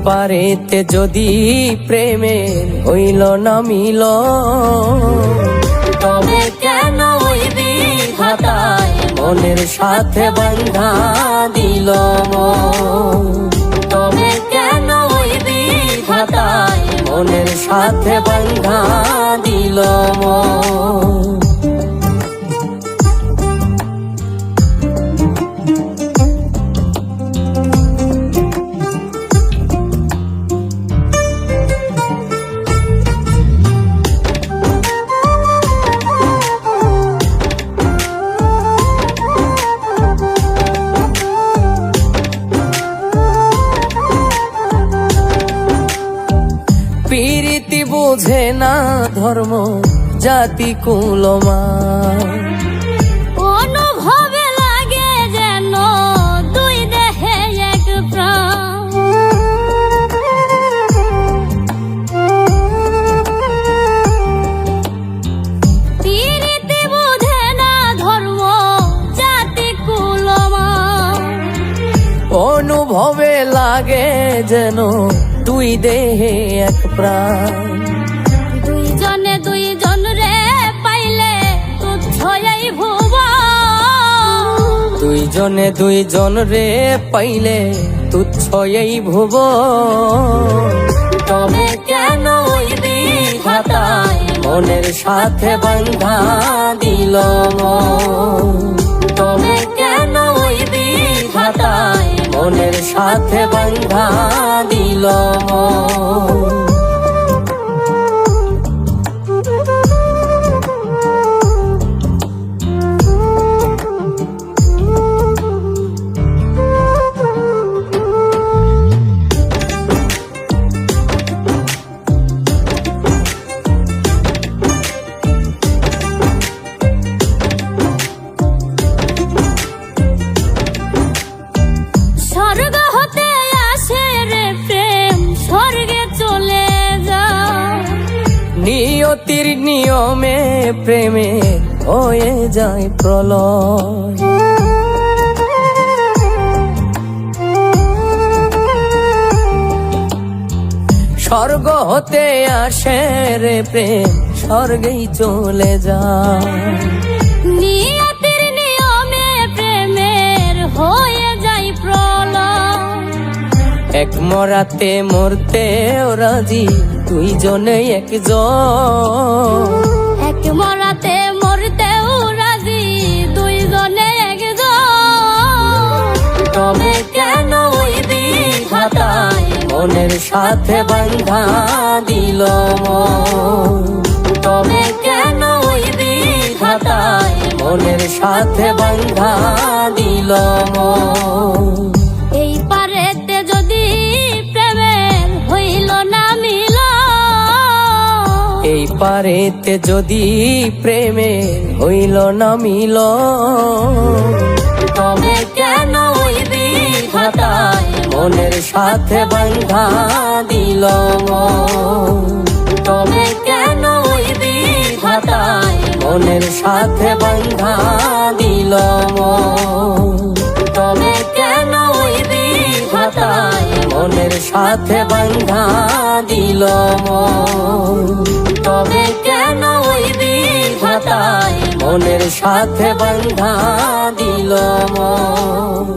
পারেতে যদি প্রেমের হইল না মিল, তবে কেন ওই বিধাতায় মনের সাথে বান্ধা দিল মন। তবে কেন ওই বিধাতায় মনের সাথে বান্ধা দিল মন। প্রীতি বুঝে না ধর্ম জাতি কুলমা, অনুভবে লাগে যেন দুই দেহে এক প্রাণ। প্রীতি বুঝে না ধর্ম জাতি কুলমা, অনুভবে লাগে যেন দুই দেহে এক প্রাণ। দুইজনে দুইজন রে পাইলে তুচ্ছ এই ভুবন। দুইজনে দুইজন রে পাইলে তুচ্ছ এই ভুবন। তবে কেন ওই বিধাতায় মনের সাথে বান্ধা দিল মন। তবে কেন ওই বিধাতায় মনের সাথে বান্ধা দিল মন। স্বর্গ হতে আসে রে প্রেম, স্বর্গে চলে যায়। নিয়তির নিয়মে প্রেমে হয়ে যায় প্রলয়। স্বর্গ হতে আসে রে প্রেম, স্বর্গেই চলে যায়। নিয়তির নিয়মে প্রেমের হয়ে যায় প্রলয়। এক মরাতে মরতেও রাজি দুইজনে একজন। এক মরাতে মরতেও রাজি দুইজনে একজন। তবে কেন ওই বিধাতায় মনের সাথে বান্ধা দিল মন। তবে কেন ওই বিধাতায় মনের সাথে বান্ধা দিল মন। এই পারেতে যদি প্রেমের হইল না মিল, এই পারেতে যদি প্রেমের হইল না মিল, তবে কেন ওই বিধাতায় মনের সাথে বান্ধা দিল মন। তবে কেন ওই বিধাতায় মনের সাথে বান্ধা দিল মন। তবে কেন ওই বিধাতায় মনের সাথে বান্ধা দিল মন। তবে কেন ওই বিধাতায় মনের সাথে বান্ধা দিল মন।